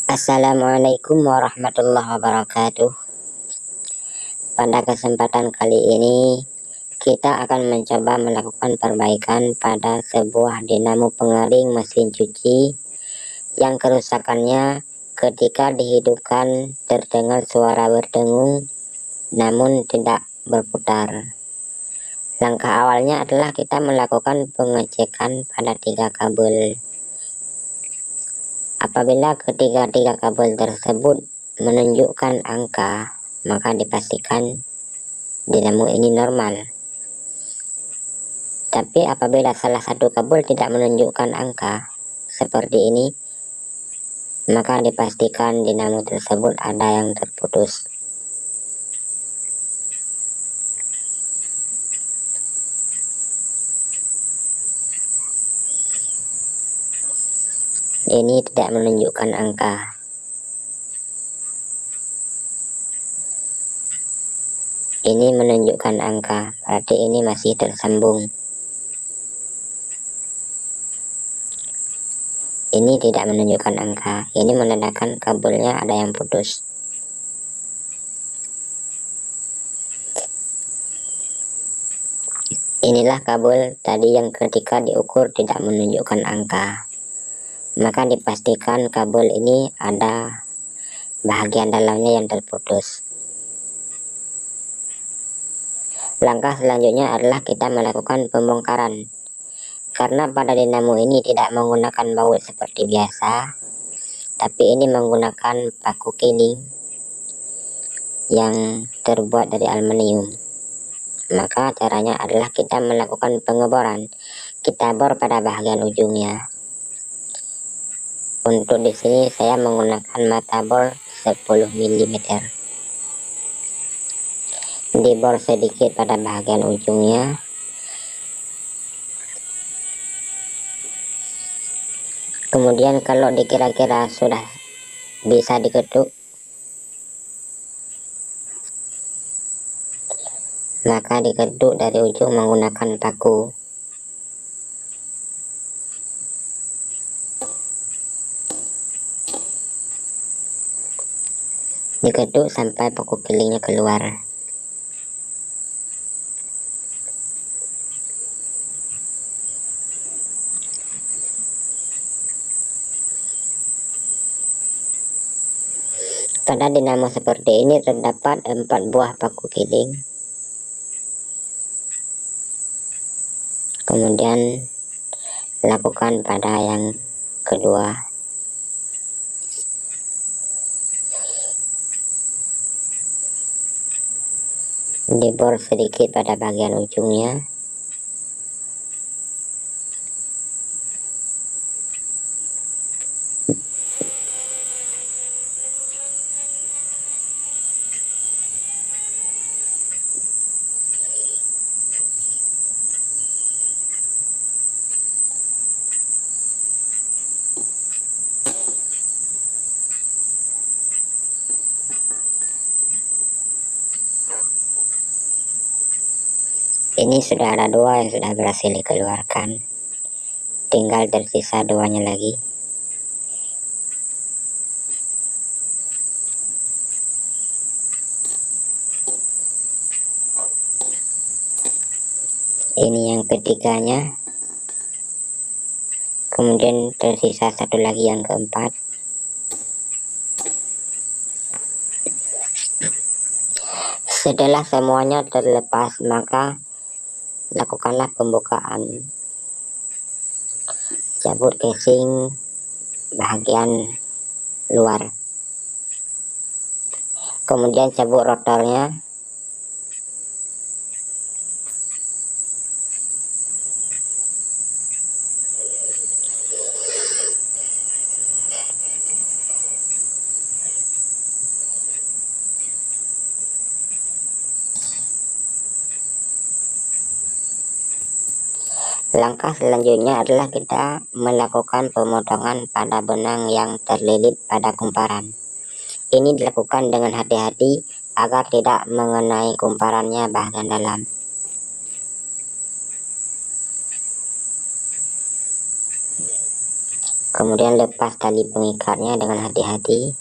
Assalamualaikum warahmatullahi wabarakatuh. Pada kesempatan kali ini kita akan mencoba melakukan perbaikan pada sebuah dinamo pengering mesin cuci yang kerusakannya ketika dihidupkan terdengar suara berdengung namun tidak berputar. Langkah awalnya adalah kita melakukan pengecekan pada 3 kabel. Apabila ketiga kabel tersebut menunjukkan angka, maka dipastikan dinamo ini normal. Tapi apabila salah satu kabel tidak menunjukkan angka seperti ini, maka dipastikan dinamo tersebut ada yang terputus. Ini tidak menunjukkan angka. Ini menunjukkan angka, berarti ini masih tersambung. Ini tidak menunjukkan angka, ini menandakan kabelnya ada yang putus. Inilah kabel tadi yang ketika diukur tidak menunjukkan angka. Maka dipastikan kabel ini ada bagian dalamnya yang terputus. Langkah selanjutnya adalah kita melakukan pembongkaran. Karena pada dinamo ini tidak menggunakan baut seperti biasa, tapi ini menggunakan paku keling yang terbuat dari aluminium. Maka caranya adalah kita melakukan pengeboran. Kita bor pada bagian ujungnya. Untuk di sini saya menggunakan mata bor 10 mm. Dibor sedikit pada bagian ujungnya. Kemudian kalau dikira-kira sudah bisa diketuk, maka diketuk dari ujung menggunakan paku. Diketuk sampai paku kelingnya keluar. Pada dinamo seperti ini terdapat 4 buah paku keling. Kemudian lakukan pada yang kedua. Dibor sedikit pada bagian ujungnya. Ini sudah ada 2 yang sudah berhasil dikeluarkan. Tinggal tersisa 2-nya lagi. Ini yang ketiganya. Kemudian tersisa 1 lagi yang keempat. Setelah semuanya terlepas, maka lakukanlah pembukaan. Cabut casing bagian luar. Kemudian cabut rotornya. Langkah selanjutnya adalah kita melakukan pemotongan pada benang yang terlilit pada kumparan. Ini dilakukan dengan hati-hati agar tidak mengenai kumparannya bagian dalam. Kemudian lepas tali pengikatnya dengan hati-hati.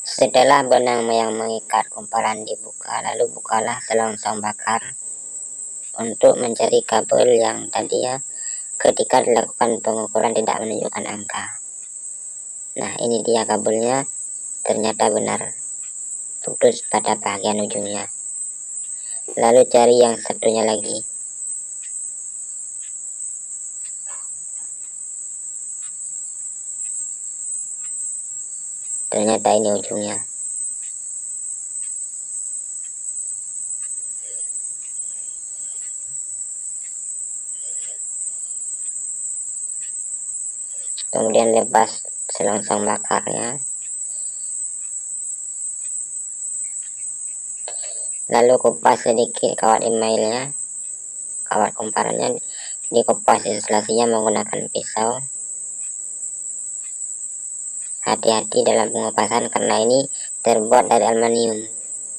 Setelah benang yang mengikat kumparan dibuka, lalu bukalah selongsong bakar untuk mencari kabel yang tadinya ketika dilakukan pengukuran tidak menunjukkan angka. Nah, ini dia kabelnya, ternyata benar putus pada bagian ujungnya. Lalu cari yang satunya lagi. Ternyata ini ujungnya. Kemudian lepas selongsong bakarnya. Lalu kupas sedikit kawat emailnya, kawat kumparannya dikupas isolasinya menggunakan pisau. Hati-hati dalam pengupasan karena ini terbuat dari aluminium,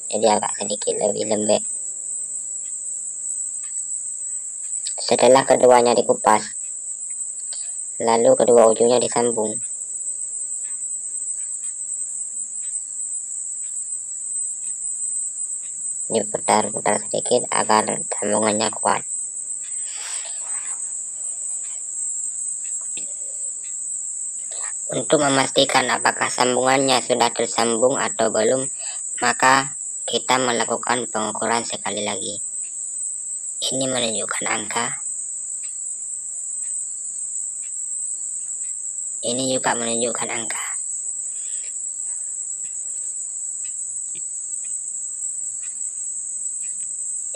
jadi agak sedikit lebih lembek. Setelah keduanya dikupas, lalu kedua ujungnya disambung. Diputar-putar sedikit agar sambungannya kuat. Untuk memastikan apakah sambungannya sudah tersambung atau belum, maka kita melakukan pengukuran sekali lagi. Ini menunjukkan angka. Ini juga menunjukkan angka.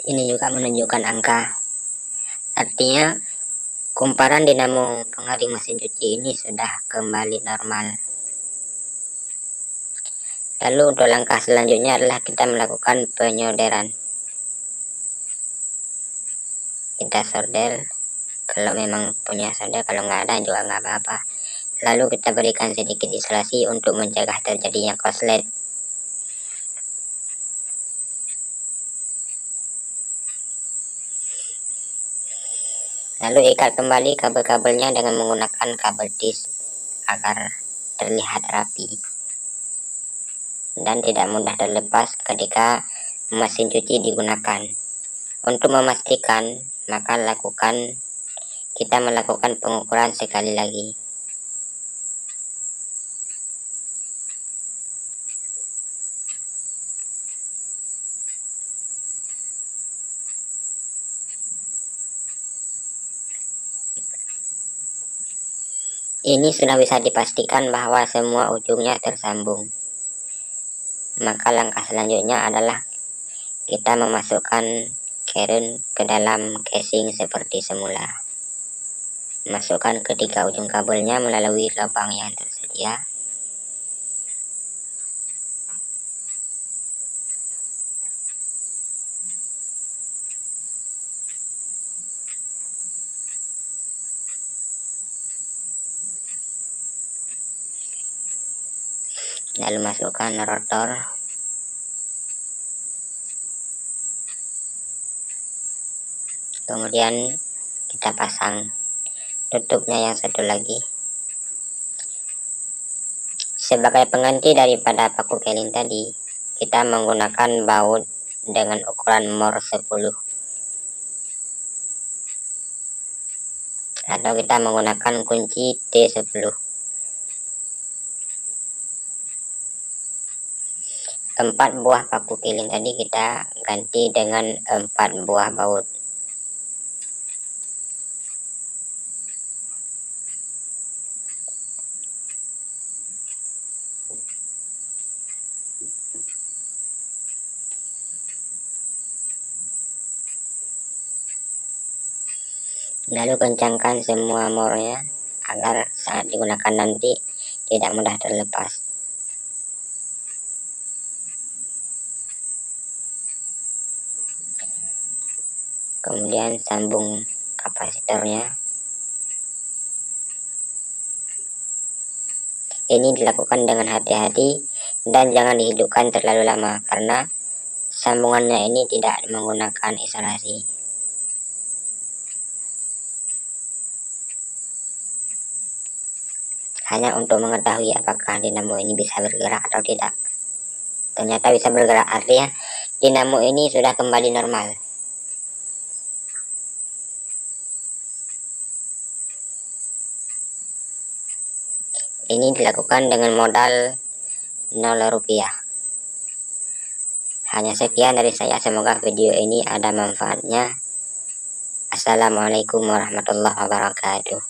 Ini juga menunjukkan angka. Artinya kumparan dinamo pengering mesin cuci ini sudah kembali normal. Lalu untuk langkah selanjutnya adalah kita melakukan penyolderan. Kita solder kalau memang punya solder, kalau nggak ada juga nggak apa-apa. Lalu kita berikan sedikit isolasi untuk mencegah terjadinya korslet. Lalu ikat kembali kabel-kabelnya dengan menggunakan kabel tis agar terlihat rapi dan tidak mudah terlepas ketika mesin cuci digunakan. Untuk memastikan, maka kita melakukan pengukuran sekali lagi. Ini sudah bisa dipastikan bahwa semua ujungnya tersambung. Maka langkah selanjutnya adalah kita memasukkan keren ke dalam casing seperti semula. Masukkan ketiga ujung kabelnya melalui lubang yang tersedia. Lalu masukkan rotor. Kemudian kita pasang tutupnya yang satu lagi. Sebagai pengganti daripada paku keling tadi, kita menggunakan baut dengan ukuran mor 10. Atau kita menggunakan kunci T10. 4 buah paku keling tadi kita ganti dengan 4 buah baut. Lalu kencangkan semua mornya agar saat digunakan nanti tidak mudah terlepas. Kemudian sambung kapasitornya. Ini dilakukan dengan hati-hati dan jangan dihidupkan terlalu lama karena sambungannya ini tidak menggunakan isolasi. Hanya untuk mengetahui apakah dinamo ini bisa bergerak atau tidak. Ternyata bisa bergerak, artinya dinamo ini sudah kembali normal. Ini dilakukan dengan modal 0 rupiah. Hanya sekian dari saya, semoga video ini ada manfaatnya. Assalamualaikum warahmatullahi wabarakatuh.